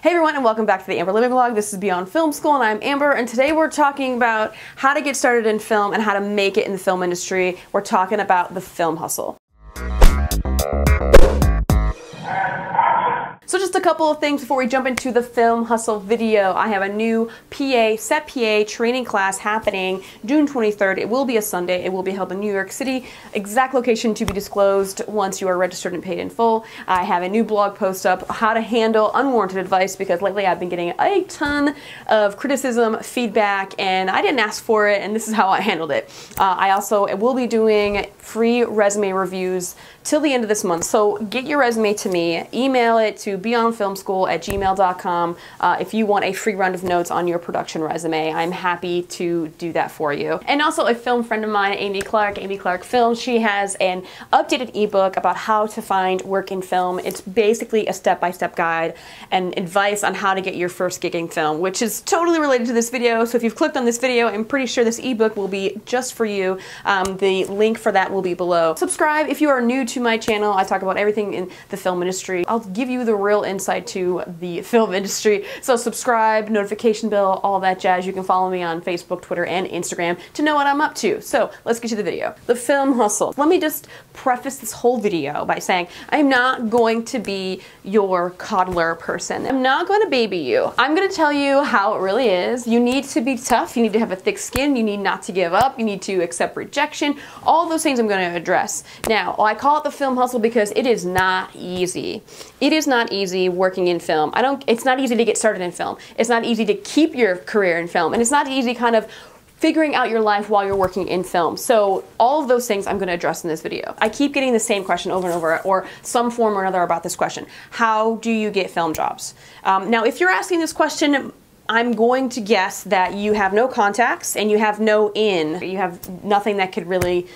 Hey everyone, and welcome back to the Amber Living Vlog. This is Beyond Film School and I'm Amber, and today we're talking about how to get started in film and how to make it in the film industry. We're talking about the film hustle. So just a couple of things before we jump into the film hustle video. I have a new set PA training class happening June 23rd. It will be a Sunday. It will be held in New York City. Exact location to be disclosed once you are registered and paid in full. I have a new blog post up, how to handle unwarranted advice, because lately I've been getting a ton of criticism, feedback, and I didn't ask for it, and this is how I handled it. I also will be doing free resume reviews till the end of this month. So get your resume to me, email it to beyondfilmschool@gmail.com if you want a free round of notes on your production resume. I'm happy to do that for you. And also a film friend of mine, Amy Clark Films, she has an updated ebook about how to find work in film. It's basically a step-by-step guide and advice on how to get your first gig in film, which is totally related to this video. So if you've clicked on this video, I'm pretty sure this ebook will be just for you. The link for that will be below. Subscribe if you are new to my channel. I talk about everything in the film industry. I'll give you the real insight to the film industry. So subscribe, notification bell, all that jazz. You can follow me on Facebook, Twitter, and Instagram to know what I'm up to. So let's get to the video. The film hustle. Let me just preface this whole video by saying I'm not going to be your coddler person. I'm not going to baby you. I'm going to tell you how it really is. You need to be tough. You need to have a thick skin. You need not to give up. You need to accept rejection. All those things I'm going to address. Now, I call it the film hustle because it is not easy. It is not easy working in film. It's not easy to get started in film. It's not easy to keep your career in film. And it's not easy kind of figuring out your life while you're working in film. So all of those things I'm going to address in this video. I keep getting the same question over and over, or some form or another about this question. How do you get film jobs? Now, if you're asking this question, I'm going to guess that you have no contacts and you have no in. You have nothing that could really,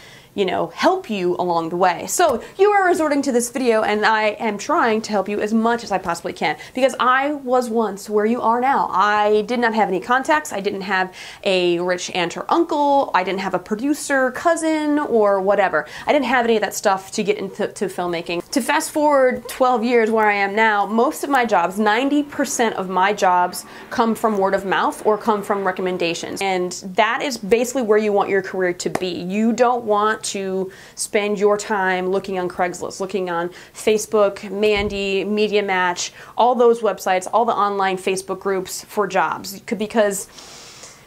help you along the way. So you are resorting to this video, and I am trying to help you as much as I possibly can, because I was once where you are now. I did not have any contacts. I didn't have a rich aunt or uncle. I didn't have a producer, cousin, or whatever. I didn't have any of that stuff to get into filmmaking. To fast forward 12 years where I am now, most of my jobs, 90% of my jobs, come from word of mouth or come from recommendations. And that is basically where you want your career to be. You don't want to spend your time looking on Craigslist, looking on Facebook, Mandy, Media Match, all those websites, all the online Facebook groups for jobs. Because,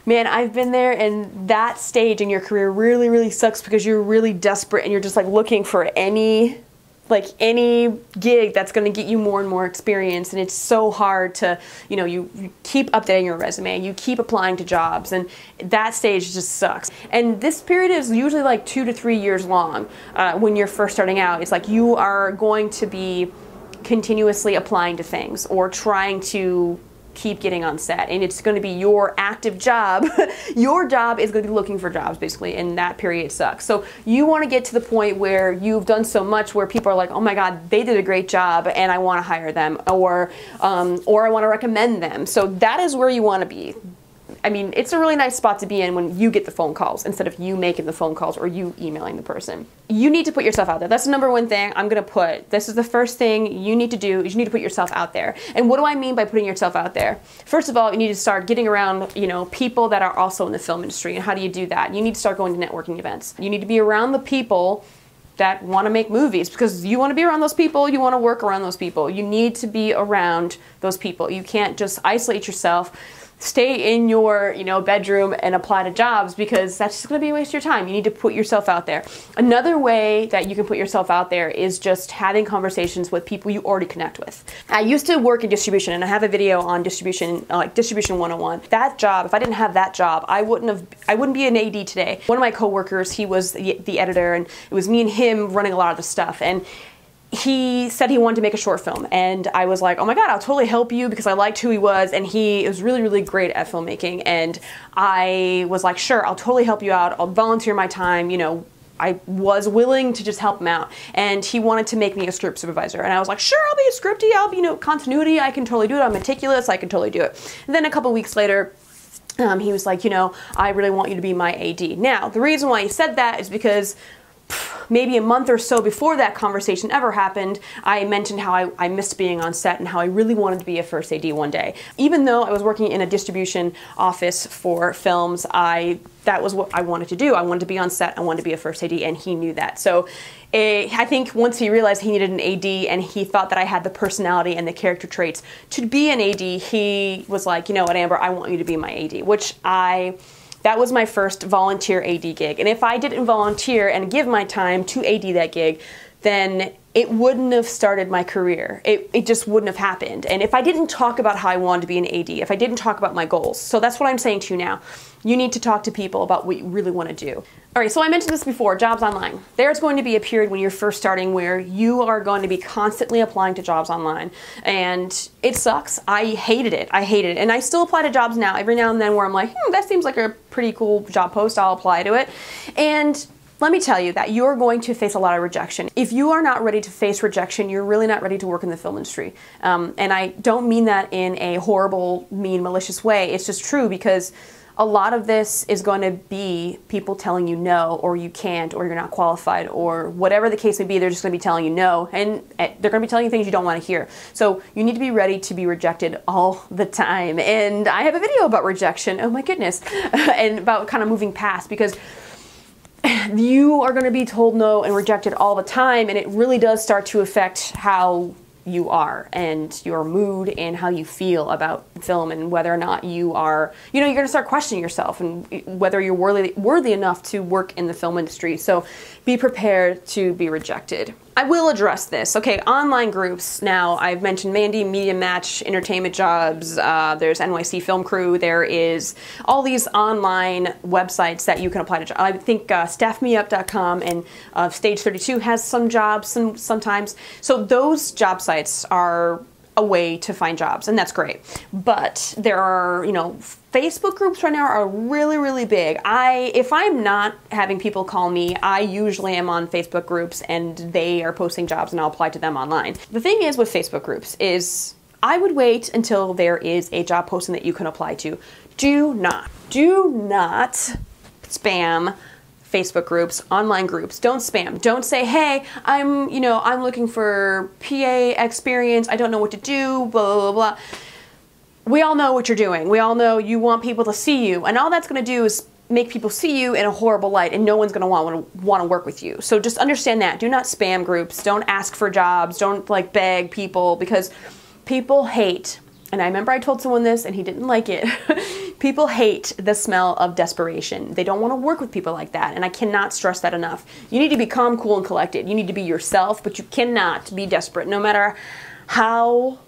man, I've been there, and that stage in your career really, really sucks because you're really desperate and you're just like looking for any gig that's going to get you more and more experience, and it's so hard to, you keep updating your resume, you keep applying to jobs, and that stage just sucks. And this period is usually like 2 to 3 years long when you're first starting out. It's like you are going to be continuously applying to things or trying to keep getting on set, and it's going to be your active job. Your job is going to be looking for jobs, basically, and that period sucks. So you want to get to the point where you've done so much where people are like, oh my god, they did a great job and I want to hire them, or I want to recommend them. So that is where you want to be. I mean, it's a really nice spot to be in when you get the phone calls instead of you making the phone calls or you emailing the person. You need to put yourself out there. That's the number one thing I'm going to put. This is the first thing you need to do, is you need to put yourself out there. And what do I mean by putting yourself out there? First of all, you need to start getting around, people that are also in the film industry. And how do you do that? You need to start going to networking events. You need to be around the people that want to make movies, because you want to be around those people, you want to work around those people. You need to be around those people. You can't just isolate yourself, stay in your bedroom and apply to jobs, because that's just going to be a waste of your time. You need to put yourself out there. Another way that you can put yourself out there is just having conversations with people you already connect with. I used to work in distribution, and I have a video on distribution, like Distribution 101. That job, if I didn't have that job, I wouldn't be an AD today. One of my coworkers, he was the editor, and it was me and him running a lot of the stuff, and he said he wanted to make a short film, and I was like, oh my god, I'll totally help you, because I liked who he was, and he was really, really great at filmmaking, and I was like, sure, I'll totally help you out, I'll volunteer my time, I was willing to just help him out, and he wanted to make me a script supervisor, and I was like, sure, I'll be a scripty, I'll be, continuity, I can totally do it, I'm meticulous, I can totally do it. And then a couple weeks later, he was like, I really want you to be my AD. Now, the reason why he said that is because maybe a month or so before that conversation ever happened, I mentioned how I missed being on set and how I really wanted to be a first AD one day. Even though I was working in a distribution office for films, that was what I wanted to do. I wanted to be on set, I wanted to be a first AD, and he knew that. So I think once he realized he needed an AD and he thought that I had the personality and the character traits to be an AD, he was like, you know what, Amber, I want you to be my AD, that was my first volunteer AD gig. And if I didn't volunteer and give my time to AD that gig, then it wouldn't have started my career. It just wouldn't have happened. And if I didn't talk about how I wanted to be an AD, if I didn't talk about my goals, so that's what I'm saying to you now. You need to talk to people about what you really want to do. All right, so I mentioned this before, jobs online. There's going to be a period when you're first starting where you are going to be constantly applying to jobs online. And it sucks. I hated it. And I still apply to jobs now, every now and then, where I'm like, that seems like a pretty cool job post, I'll apply to it. And let me tell you that you're going to face a lot of rejection. If you are not ready to face rejection, you're really not ready to work in the film industry. And I don't mean that in a horrible, mean, malicious way. It's just true, because a lot of this is going to be people telling you no, or you can't, or you're not qualified, or whatever the case may be. They're just going to be telling you no, and they're going to be telling you things you don't want to hear. So you need to be ready to be rejected all the time. And I have a video about rejection, oh my goodness, and about kind of moving past, because you are going to be told no and rejected all the time, and it really does start to affect how you are and your mood and how you feel about film, and whether or not you are, you're going to start questioning yourself and whether you're worthy enough to work in the film industry. So be prepared to be rejected. I will address this. Okay, online groups. Now, I've mentioned Mandy, Media Match, Entertainment Jobs, there's NYC Film Crew, there is all these online websites that you can apply to. I think staffmeup.com and Stage 32 has some jobs sometimes. So those job sites are a way to find jobs, and that's great. But there are, Facebook groups right now are really, really big. If I'm not having people call me, I usually am on Facebook groups and they are posting jobs and I'll apply to them online. The thing is with Facebook groups is I would wait until there is a job posting that you can apply to. Do not spam Facebook groups, online groups. Don't spam. Don't say, hey, I'm looking for PA experience. I don't know what to do, blah, blah, blah. We all know what you're doing. We all know you want people to see you, and all that's going to do is make people see you in a horrible light, and no one's going to want to work with you. So just understand that. Do not spam groups. Don't ask for jobs. Don't beg people, because people hate, and I remember I told someone this and he didn't like it. People hate the smell of desperation. They don't want to work with people like that, and I cannot stress that enough. You need to be calm, cool, and collected. You need to be yourself, but you cannot be desperate. No matter how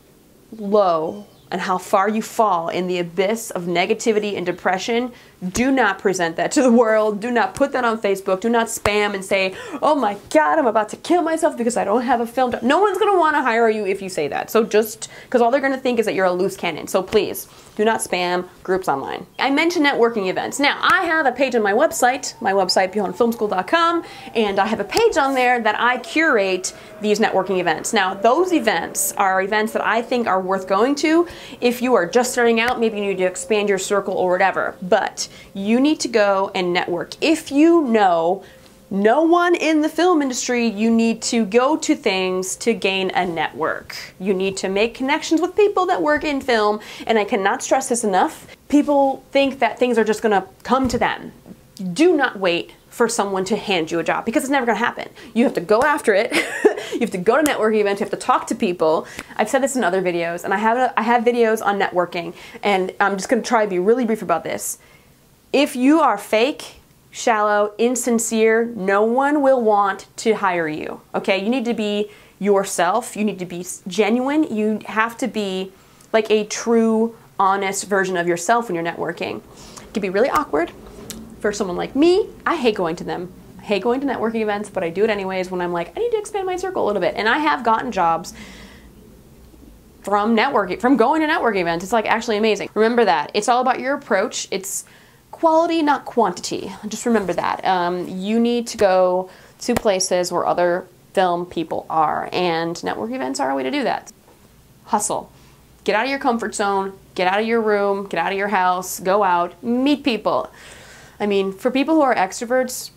low and how far you fall in the abyss of negativity and depression, do not present that to the world. Do not put that on Facebook. Do not spam and say, oh my God, I'm about to kill myself because I don't have a film. No one's going to want to hire you if you say that. So just, because all they're going to think is that you're a loose cannon. So please, do not spam groups online. I mentioned networking events. Now, I have a page on my website beyondfilmschool.com, and I have a page on there that I curate these networking events. Now, those events are events that I think are worth going to. If you are just starting out, maybe you need to expand your circle or whatever, but you need to go and network. If you know no one in the film industry, you need to go to things to gain a network. You need to make connections with people that work in film, and I cannot stress this enough. People think that things are just gonna come to them. Do not wait for someone to hand you a job, because it's never gonna happen. You have to go after it. You have to go to networking events, you have to talk to people. I've said this in other videos, and I have videos on networking, and I'm just gonna try to be really brief about this. If you are fake, shallow, insincere, no one will want to hire you, okay? You need to be yourself. You need to be genuine. You have to be like a true, honest version of yourself when you're networking. It can be really awkward for someone like me. I hate going to them. I hate going to networking events, but I do it anyways when I'm like, I need to expand my circle a little bit. And I have gotten jobs from networking, from going to networking events. It's like actually amazing. Remember that. It's all about your approach. It's quality, not quantity. Just remember that. You need to go to places where other film people are, and network events are a way to do that. Hustle. Get out of your comfort zone, get out of your room, get out of your house, go out, meet people. I mean, for people who are extroverts,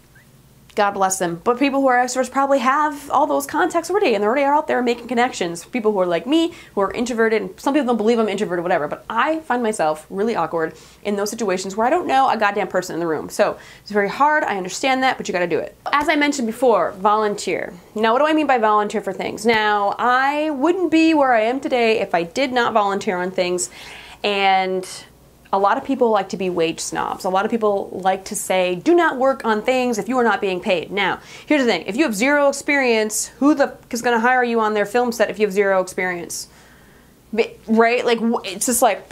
God bless them. But people who are extroverts probably have all those contacts already, and they're already out there making connections. People who are like me, who are introverted, and some people don't believe I'm introverted, whatever, but I find myself really awkward in those situations where I don't know a goddamn person in the room. So it's very hard, I understand that, but you gotta do it. As I mentioned before, volunteer. Now, what do I mean by volunteer for things? Now, I wouldn't be where I am today if I did not volunteer on things, and a lot of people like to be wage snobs. A lot of people like to say, do not work on things if you are not being paid. Now, here's the thing. If you have zero experience, who the f is going to hire you on their film set if you have zero experience? Right? Like, it's just like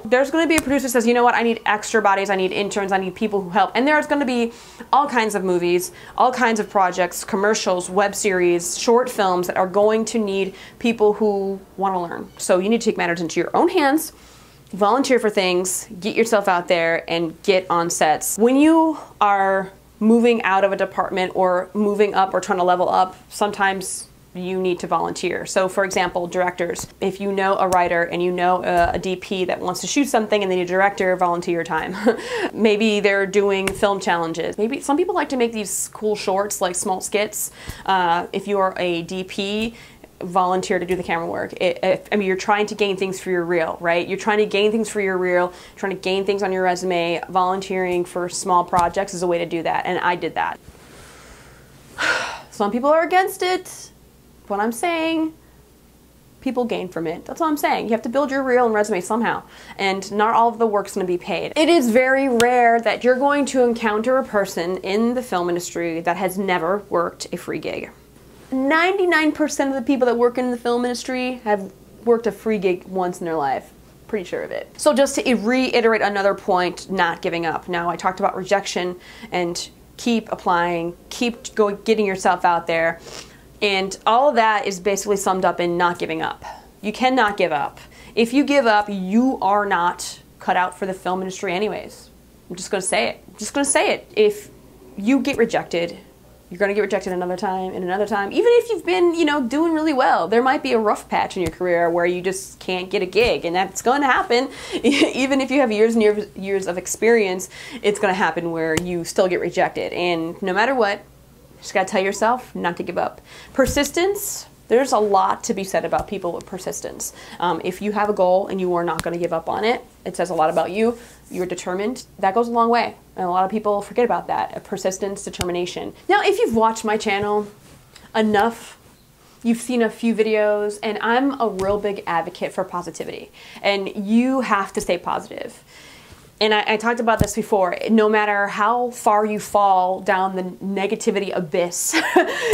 there's going to be a producer that says, you know what, I need extra bodies, I need interns, I need people who help. And there's going to be all kinds of movies, all kinds of projects, commercials, web series, short films that are going to need people who want to learn. So you need to take matters into your own hands. Volunteer for things, get yourself out there, and get on sets. When you are moving out of a department or moving up or trying to level up, sometimes you need to volunteer. So for example, directors, if you know a writer and you know a DP that wants to shoot something and they need a director, volunteer your time. Maybe they're doing film challenges. Maybe some people like to make these cool shorts, like small skits. If you are a DP, volunteer to do the camera work. I mean, you're trying to gain things for your reel, right? You're trying to gain things for your reel, trying to gain things on your resume. Volunteering for small projects is a way to do that, and I did that. Some people are against it. What I'm saying, people gain from it. That's what I'm saying. You have to build your reel and resume somehow, and not all of the work's going to be paid. It is very rare that you're going to encounter a person in the film industry that has never worked a free gig. 99% of the people that work in the film industry have worked a free gig once in their life. Pretty sure of it. So just to reiterate another point, not giving up. Now, I talked about rejection and keep applying, keep getting yourself out there. And all of that is basically summed up in not giving up. You cannot give up. If you give up, you are not cut out for the film industry anyways. I'm just going to say it. I'm just going to say it. If you get rejected, you're going to get rejected another time and another time. Even if you've been, you know, doing really well, there might be a rough patch in your career where you just can't get a gig, and that's going to happen. Even if you have years and years of experience, it's going to happen where you still get rejected. And no matter what, you just got to tell yourself not to give up. Persistence. There's a lot to be said about people with persistence. If you have a goal and you are not going to give up on it, it says a lot about you. You're determined. That goes a long way. And a lot of people forget about that. Persistence, determination. Now, if you've watched my channel enough, you've seen a few videos, and I'm a real big advocate for positivity. And you have to stay positive. And I talked about this before. No matter how far you fall down the negativity abyss,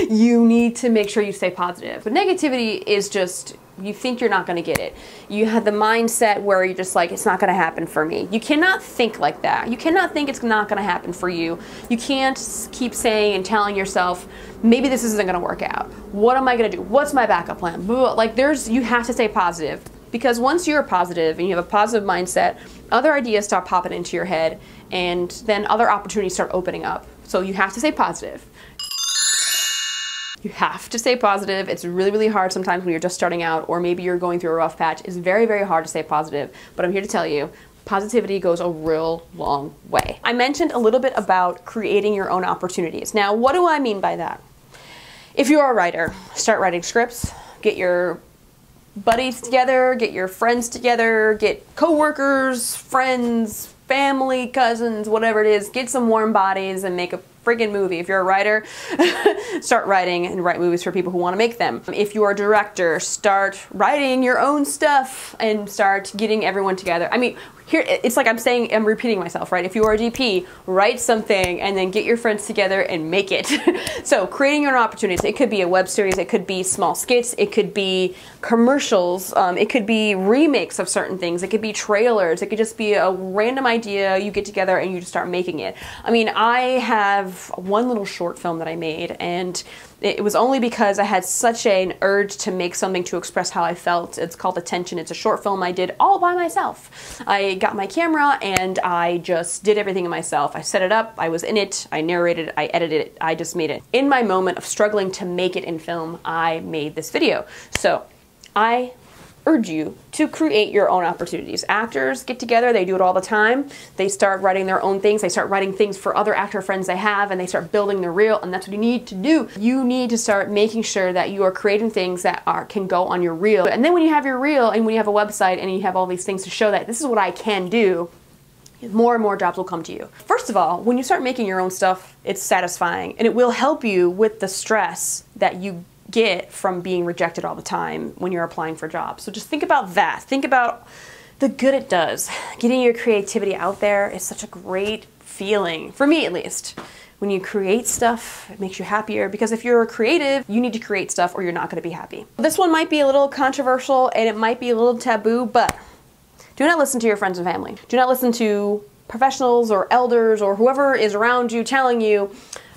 you need to make sure you stay positive. But negativity is just, you think you're not going to get it. You have the mindset where you're just like, it's not going to happen for me. You cannot think like that. You cannot think it's not going to happen for you. You can't keep saying and telling yourself, maybe this isn't going to work out. What am I going to do? What's my backup plan? Like you have to stay positive. Because once you're positive and you have a positive mindset, other ideas start popping into your head, and then other opportunities start opening up. So you have to stay positive. You have to stay positive. It's really, really hard sometimes when you're just starting out, or maybe you're going through a rough patch. It's very, very hard to stay positive. But I'm here to tell you, positivity goes a real long way. I mentioned a little bit about creating your own opportunities. Now, what do I mean by that? If you're a writer, start writing scripts, get your buddies together, get your friends together, get coworkers, friends, family, cousins, whatever it is, get some warm bodies and make a friggin' movie. If you're a writer, start writing and write movies for people who want to make them. If you're a director, start writing your own stuff and start getting everyone together. I mean, here, it's like I'm repeating myself, right? If you are a DP, write something and then get your friends together and make it. So creating your own opportunities. It could be a web series, it could be small skits, it could be commercials, it could be remakes of certain things, it could be trailers, it could just be a random idea you get together and you just start making it. I mean, I have one little short film that I made, and it was only because I had such an urge to make something to express how I felt. It's called Attention. It's a short film I did all by myself. I got my camera and I just did everything myself. I set it up, I was in it, I narrated, I edited it, I just made it. In my moment of struggling to make it in film, I made this video. So I urge you to create your own opportunities. Actors get together, they do it all the time. They start writing their own things. They start writing things for other actor friends they have, and they start building their reel, and that's what you need to do. You need to start making sure that you are creating things that can go on your reel. And then when you have your reel and when you have a website and you have all these things to show that this is what I can do, more and more jobs will come to you. First of all, when you start making your own stuff, it's satisfying, and it will help you with the stress that you get from being rejected all the time when you're applying for jobs. So just think about that. Think about the good it does. Getting your creativity out there is such a great feeling, for me at least. When you create stuff, it makes you happier, because if you're a creative, you need to create stuff or you're not going to be happy. This one might be a little controversial and it might be a little taboo, but do not listen to your friends and family. Do not listen to professionals or elders or whoever is around you telling you,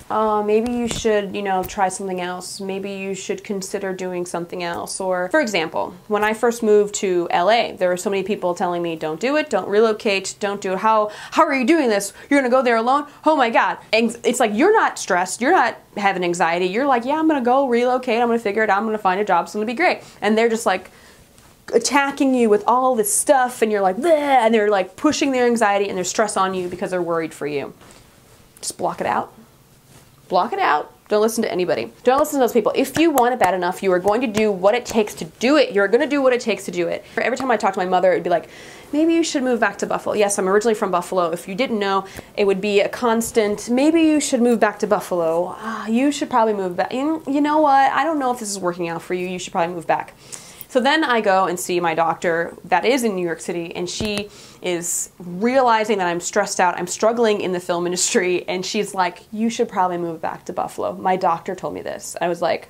maybe you should, try something else. Maybe you should consider doing something else. Or, for example, when I first moved to LA, there were so many people telling me, don't do it, don't relocate, don't do it. How are you doing this? You're gonna go there alone? Oh my God. And it's like, you're not stressed, you're not having anxiety. You're like, yeah, I'm gonna go relocate, I'm gonna figure it out, I'm gonna find a job, it's gonna be great. And they're just like attacking you with all this stuff, and you're like, bleh, and they're like pushing their anxiety and their stress on you because they're worried for you. Just block it out. Block it out. Don't listen to anybody. Don't listen to those people. If you want it bad enough, you are going to do what it takes to do it. You're going to do what it takes to do it. Every time I talk to my mother, it'd be like, maybe you should move back to Buffalo. Yes, I'm originally from Buffalo. If you didn't know, it would be a constant, maybe you should move back to Buffalo. You should probably move back. You know what? I don't know if this is working out for you. You should probably move back. So then I go and see my doctor that is in New York City, and she is realizing that I'm stressed out, I'm struggling in the film industry, and she's like, you should probably move back to Buffalo. My doctor told me this. I was like,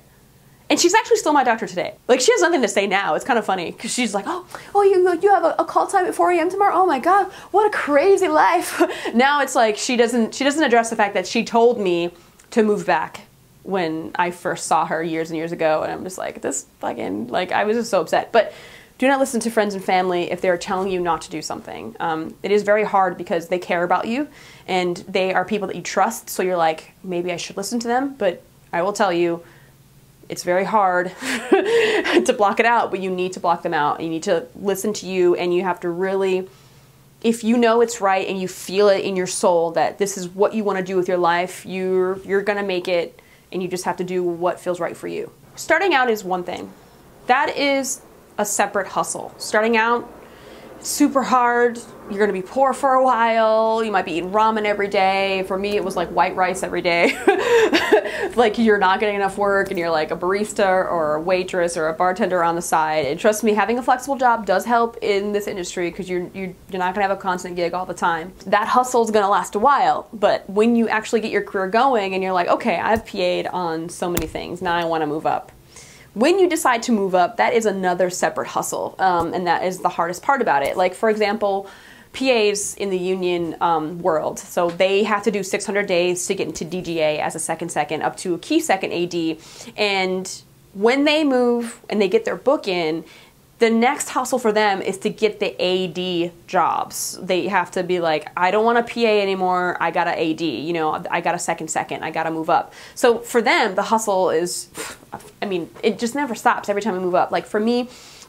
and she's actually still my doctor today. Like, she has nothing to say now. It's kind of funny, because she's like, oh, you have a call time at 4 a.m. tomorrow? Oh my God, what a crazy life. Now it's like, she doesn't address the fact that she told me to move back when I first saw her years and years ago, and I'm just like, this fucking, like, I was just so upset. But do not listen to friends and family if they're telling you not to do something. It is very hard because they care about you, and they are people that you trust, so you're like, maybe I should listen to them, but I will tell you, it's very hard to block it out, but you need to block them out. You need to listen to you, and you have to really, if you know it's right and you feel it in your soul that this is what you want to do with your life, you're gonna make it, and you just have to do what feels right for you. Starting out is one thing. That is a separate hustle. Starting out, super hard. You're gonna be poor for a while. You might be eating ramen every day. For me, it was like white rice every day. Like, you're not getting enough work, and you're like a barista or a waitress or a bartender on the side. And trust me, having a flexible job does help in this industry, because you're not gonna have a constant gig all the time. That hustle is gonna last a while, but when you actually get your career going and you're like, okay, I've PA'd on so many things, now I wanna move up. When you decide to move up, that is another separate hustle, and that is the hardest part about it. Like, for example, PAs in the union world, so they have to do 600 days to get into DGA as a second, up to a key second AD, and when they move and they get their book in, the next hustle for them is to get the AD jobs. They have to be like, I don't want a PA anymore, I got an AD, I got a second, I gotta move up. So for them, the hustle is, I mean, it just never stops every time we move up. Like, for me,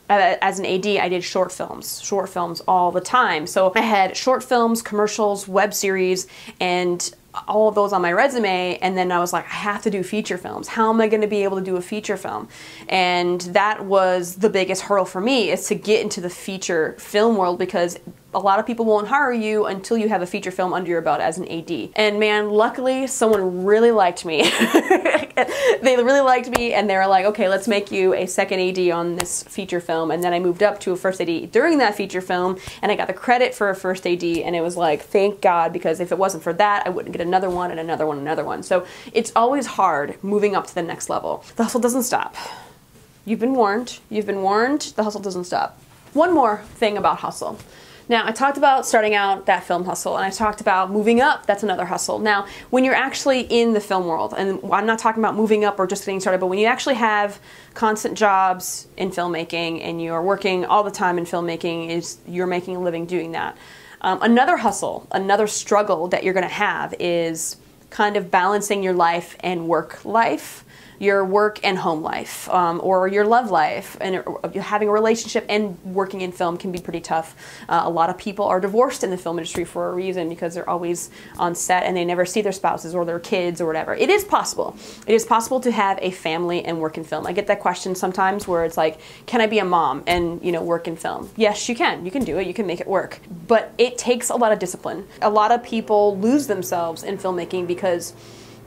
as an AD, I did short films all the time. So I had short films, commercials, web series, and all of those on my resume, and then I was like, I have to do feature films. How am I going to be able to do a feature film? And that was the biggest hurdle for me, is to get into the feature film world, because a lot of people won't hire you until you have a feature film under your belt as an AD. And man, luckily, someone really liked me. They really liked me, and they were like, okay, let's make you a second AD on this feature film. And then I moved up to a first AD during that feature film, and I got the credit for a first AD, and it was like, thank God, because if it wasn't for that, I wouldn't get another one and another one and another one. So it's always hard moving up to the next level. The hustle doesn't stop. You've been warned. You've been warned. The hustle doesn't stop. One more thing about hustle. Now, I talked about starting out, that film hustle, and I talked about moving up, that's another hustle. Now, when you're actually in the film world, and I'm not talking about moving up or just getting started, but when you actually have constant jobs in filmmaking and you're working all the time in filmmaking, you're making a living doing that. Another hustle, another struggle that you're gonna have is kind of balancing your life and work life. your work and home life, or your love life, and having a relationship and working in film can be pretty tough. A lot of people are divorced in the film industry for a reason, because they're always on set and they never see their spouses or their kids or whatever. It is possible. It is possible to have a family and work in film. I get that question sometimes where it's like, can I be a mom and, you know, work in film? Yes, you can. You can do it. You can make it work. But it takes a lot of discipline. A lot of people lose themselves in filmmaking because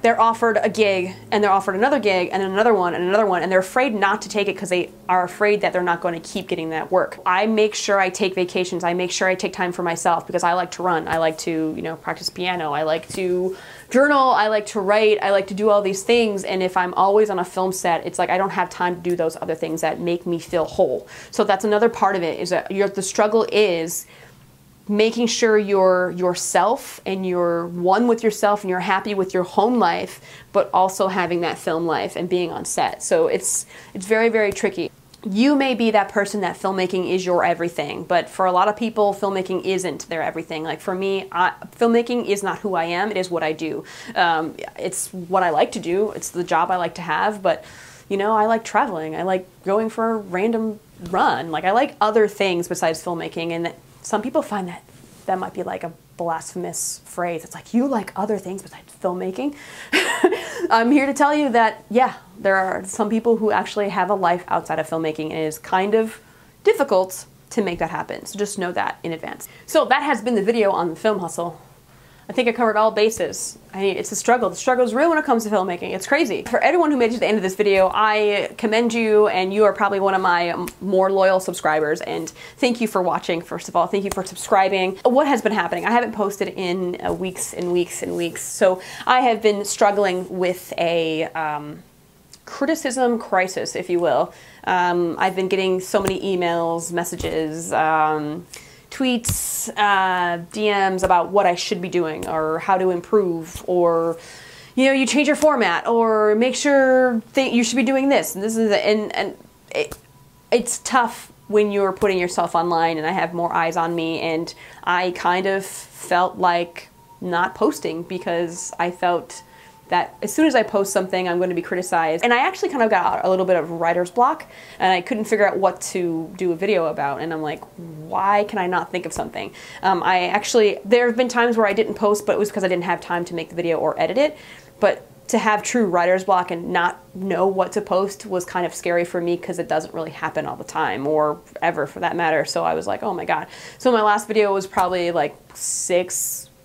they're offered a gig and they're offered another gig and another one and another one, and they're afraid not to take it because they are afraid that they're not going to keep getting that work. I make sure I take vacations. I make sure I take time for myself because I like to run. I like to, you know, practice piano. I like to journal. I like to write. I like to do all these things. And if I'm always on a film set, it's like I don't have time to do those other things that make me feel whole. So that's another part of it, is that the struggle is making sure you're yourself and you're one with yourself and you're happy with your home life, but also having that film life and being on set. So it's very, very tricky. You may be that person that filmmaking is your everything, but for a lot of people, filmmaking isn't their everything. Like for me, filmmaking is not who I am, it is what I do. It's what I like to do, it's the job I like to have, but you know, I like traveling, I like going for a random run, like I like other things besides filmmaking, and some people find that that might be like a blasphemous phrase. It's like, you like other things besides filmmaking? I'm here to tell you that, yeah, there are some people who actually have a life outside of filmmaking, and it is kind of difficult to make that happen. So just know that in advance. So that has been the video on the film hustle. I think I covered all bases. It's a struggle. The struggle is real when it comes to filmmaking. It's crazy. For everyone who made it to the end of this video, I commend you, and you are probably one of my more loyal subscribers, and thank you for watching, first of all. Thank you for subscribing. What has been happening? I haven't posted in weeks and weeks and weeks, so I have been struggling with a criticism crisis, if you will. I've been getting so many emails, messages, tweets, DMs about what I should be doing or how to improve, or, you know, you change your format, or make sure you should be doing this and this is and it's tough when you're putting yourself online, and I have more eyes on me, and I kind of felt like not posting because I felt that as soon as I post something, I'm going to be criticized. And I actually kind of got a little bit of writer's block, and I couldn't figure out what to do a video about. And I'm like, why can I not think of something? There have been times where I didn't post, but it was because I didn't have time to make the video or edit it. But to have true writer's block and not know what to post was kind of scary for me, because it doesn't really happen all the time, or ever for that matter. So I was like, oh my God. So my last video was probably like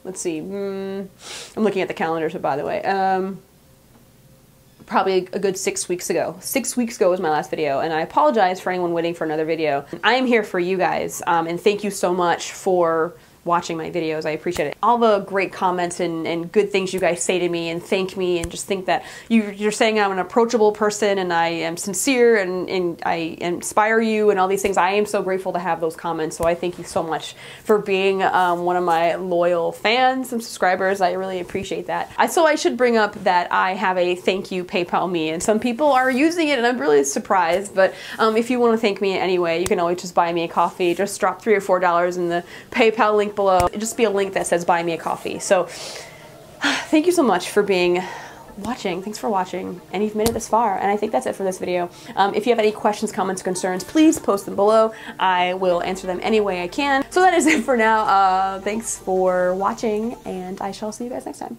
let's see, I'm looking at the calendar, so by the way, probably a good 6 weeks ago. 6 weeks ago was my last video, and I apologize for anyone waiting for another video. I am here for you guys, and thank you so much for watching my videos. I appreciate it. All the great comments and good things you guys say to me and thank me, and just think that you're saying I'm an approachable person and I am sincere and I inspire you and all these things. I am so grateful to have those comments, so I thank you so much for being one of my loyal fans and subscribers. I really appreciate that. So I should bring up that I have a thank you PayPal me, and some people are using it and I'm really surprised, but if you want to thank me in any way, you can always just buy me a coffee. Just drop $3 or $4 in the PayPal link below. It'll just be a link that says buy me a coffee. So thank you so much for watching. Thanks for watching, and you've made it this far, and I think that's it for this video. If you have any questions, comments, concerns, please post them below. I will answer them any way I can. So that is it for now. Thanks for watching, and I shall see you guys next time.